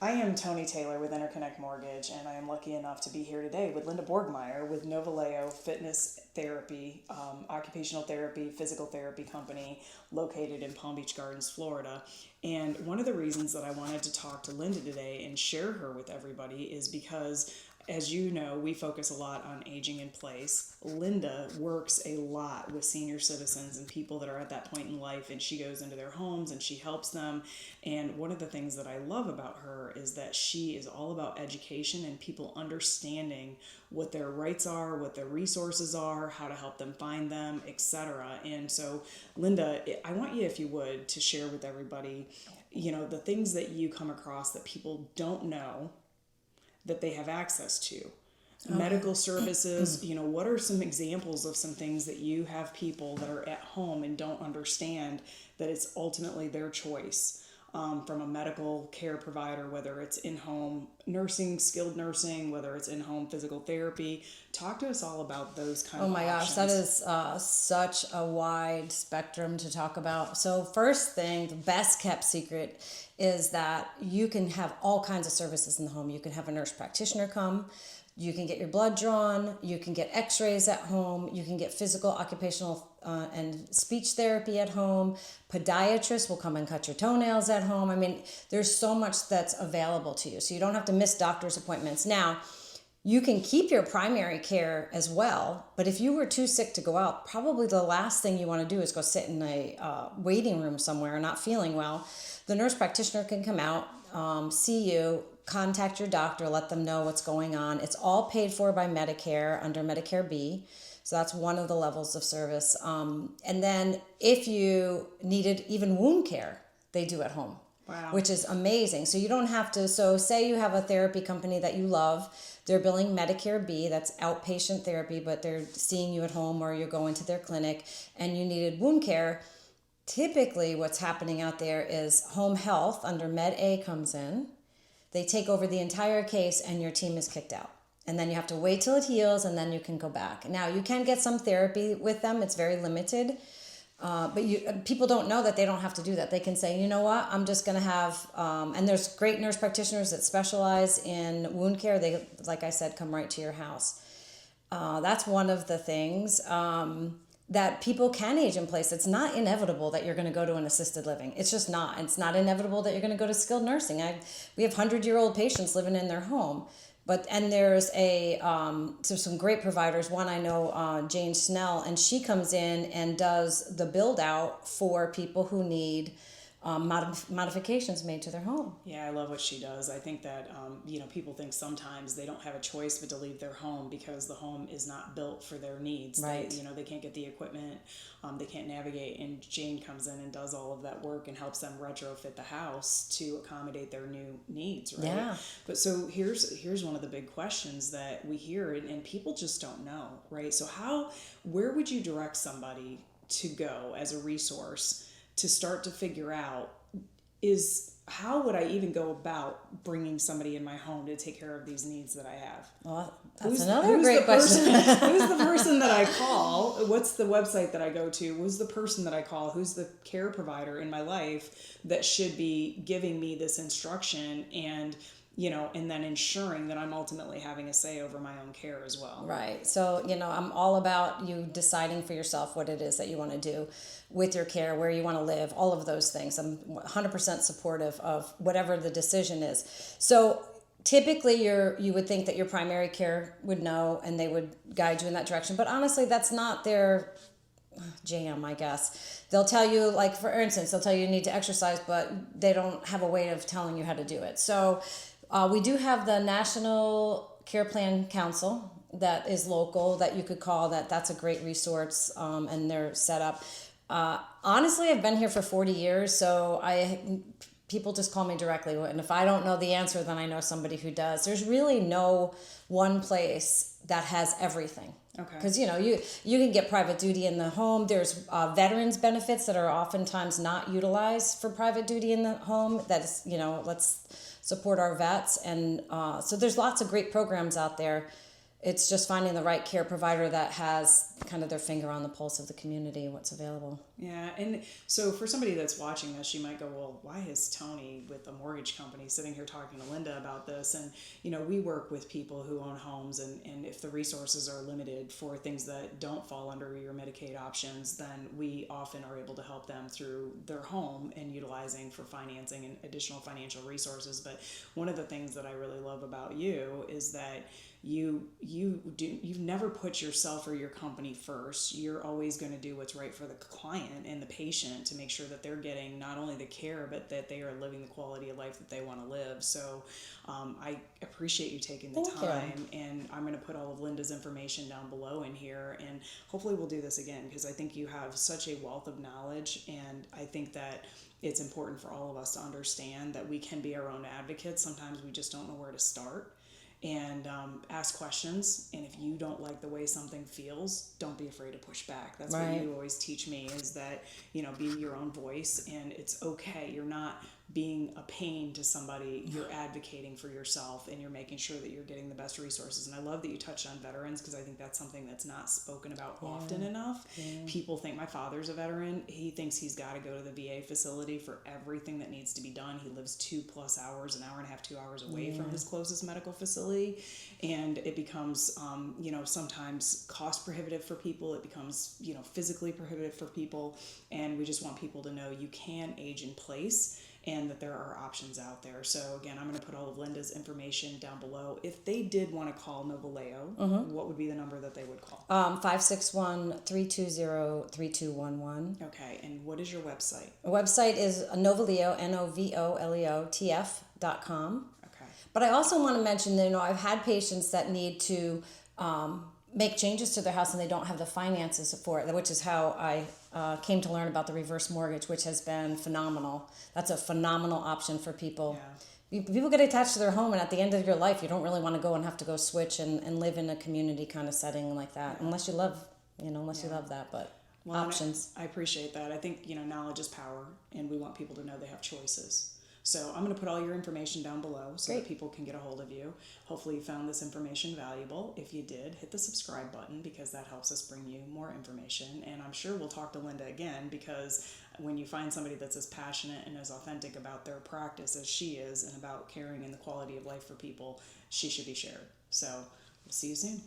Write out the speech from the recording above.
I am Tony Taylor with Interconnect Mortgage, and I am lucky enough to be here today with Linda Borgmeyer with Novaleo Fitness Therapy, occupational therapy, physical therapy company located in Palm Beach Gardens, Florida. And one of the reasons that I wanted to talk to Linda today and share her with everybody is because, as you know, we focus a lot on aging in place. Linda works a lot with senior citizens and people that are at that point in life, and she goes into their homes and she helps them. And one of the things that I love about her is that she is all about education and people understanding what their rights are, what their resources are, how to help them find them, etc. And so, Linda, I want you, if you would, to share with everybody, the things that you come across that people don't know that they have access to. Medical services, what are some examples of some things that you have people that are at home and don't understand that it's ultimately their choice from a medical care provider, whether it's in-home nursing, skilled nursing, whether it's in-home physical therapy. Talk to us all about those kind of options. Gosh, that is such a wide spectrum to talk about. So first thing, the best kept secret is that you can have all kinds of services in the home. You can have a nurse practitioner come, you can get your blood drawn, you can get x-rays at home, you can get physical, occupational, and speech therapy at home. Podiatrists will come and cut your toenails at home. I mean, there's so much that's available to you. So you don't have to miss doctor's appointments. Now, you can keep your primary care as well, but if you were too sick to go out, probably the last thing you want to do is go sit in a waiting room somewhere not feeling well. The nurse practitioner can come out, see you, contact your doctor, let them know what's going on. It's all paid for by Medicare under Medicare B. So that's one of the levels of service. And then if you needed even wound care, they do at home. Wow. Which is amazing. So you don't have to, so say you have a therapy company that you love, they're billing Medicare B, that's outpatient therapy, but they're seeing you at home or you're going to their clinic and you needed wound care. Typically what's happening out there is home health under Med A comes in, they take over the entire case and your team is kicked out. And then you have to wait till it heals and then you can go back. Now you can get some therapy with them, it's very limited. But people don't know that they don't have to do that. They can say, you know what, I'm just going to have, and there's great nurse practitioners that specialize in wound care. They, like I said, come right to your house. That's one of the things that people can age in place. It's not inevitable that you're going to go to an assisted living. It's just not. It's not inevitable that you're going to go to skilled nursing. We have 100-year-old patients living in their home. And there's some great providers. One I know, Jane Snell, and she comes in and does the build out for people who need modifications made to their home. Yeah, I love what she does. I think that, people think sometimes they don't have a choice but to leave their home because the home is not built for their needs. Right. They can't get the equipment, they can't navigate, and Jane comes in and does all of that work and helps them retrofit the house to accommodate their new needs, right? Yeah. But so here's one of the big questions that we hear, and people just don't know, right? So where would you direct somebody to go as a resource to start to figure out how would I even go about bringing somebody in my home to take care of these needs that I have? Well, that's another great question. Who's the person that I call? What's the website that I go to? Who's the person that I call? Who's the care provider in my life that should be giving me this instruction and then ensuring that I'm ultimately having a say over my own care as well. Right. So, I'm all about you deciding for yourself what it is that you want to do with your care, where you want to live, all of those things. I'm 100% supportive of whatever the decision is. So typically you would think that your primary care would know and they would guide you in that direction. But honestly, that's not their jam, I guess. They'll tell you, like, for instance, they'll tell you need to exercise, but they don't have a way of telling you how to do it. So we do have the National Care Plan Council that is local that you could call. That's a great resource, and they're set up. Honestly, I've been here for 40 years, so people just call me directly. And if I don't know the answer, then I know somebody who does. There's really no one place that has everything. Okay. Because, you can get private duty in the home. There's veterans benefits that are oftentimes not utilized for private duty in the home. That is, let's support our vets. And so there's lots of great programs out there. It's just finding the right care provider that has kind of their finger on the pulse of the community and what's available. Yeah, and so for somebody that's watching this, you might go, well, why is Tony with a mortgage company sitting here talking to Linda about this? And, we work with people who own homes, and if the resources are limited for things that don't fall under your Medicaid options, then we often are able to help them through their home and utilizing for financing and additional financial resources. But one of the things that I really love about you is that you've never put yourself or your company first. You're always going to do what's right for the client and the patient to make sure that they're getting not only the care, but that they are living the quality of life that they want to live. So I appreciate you taking the time, and I'm going to put all of Linda's information down below in here, and hopefully we'll do this again, because I think you have such a wealth of knowledge, and I think that it's important for all of us to understand that we can be our own advocates. Sometimes we just don't know where to start. And ask questions, and if you don't like the way something feels, don't be afraid to push back. That's what you always teach me, is that be your own voice, and it's okay. You're not being a pain to somebody. You're advocating for yourself, and you're making sure that you're getting the best resources. And I love that you touched on veterans, because I think that's something that's not spoken about often enough. People think, my father's a veteran, he thinks he's got to go to the VA facility for everything that needs to be done. He lives 2+ hours, an hour and a half, 2 hours away from his closest medical facility, and it becomes sometimes cost prohibitive for people. It becomes physically prohibitive for people, and we just want people to know you can age in place, and that there are options out there. So again, I'm going to put all of Linda's information down below. If they did want to call Novaleo, what would be the number that they would call? 561-320-3211. Okay, and what is your website? Our website is Novoleo, NOVOLEOTF.com. Okay. But I also want to mention that, I've had patients that need to make changes to their house, and they don't have the finances for it, which is how I came to learn about the reverse mortgage, which has been phenomenal. That's a phenomenal option for people. Yeah. People get attached to their home, and at the end of your life, you don't really want to go and have to go switch and live in a community kind of setting like that, unless you love, you love that. But options. I appreciate that. I think knowledge is power, and we want people to know they have choices. So I'm going to put all your information down below so that people can get a hold of you. Hopefully you found this information valuable. If you did, hit the subscribe button, because that helps us bring you more information. And I'm sure we'll talk to Linda again, because when you find somebody that's as passionate and as authentic about their practice as she is, and about caring and the quality of life for people, she should be shared. So we'll see you soon.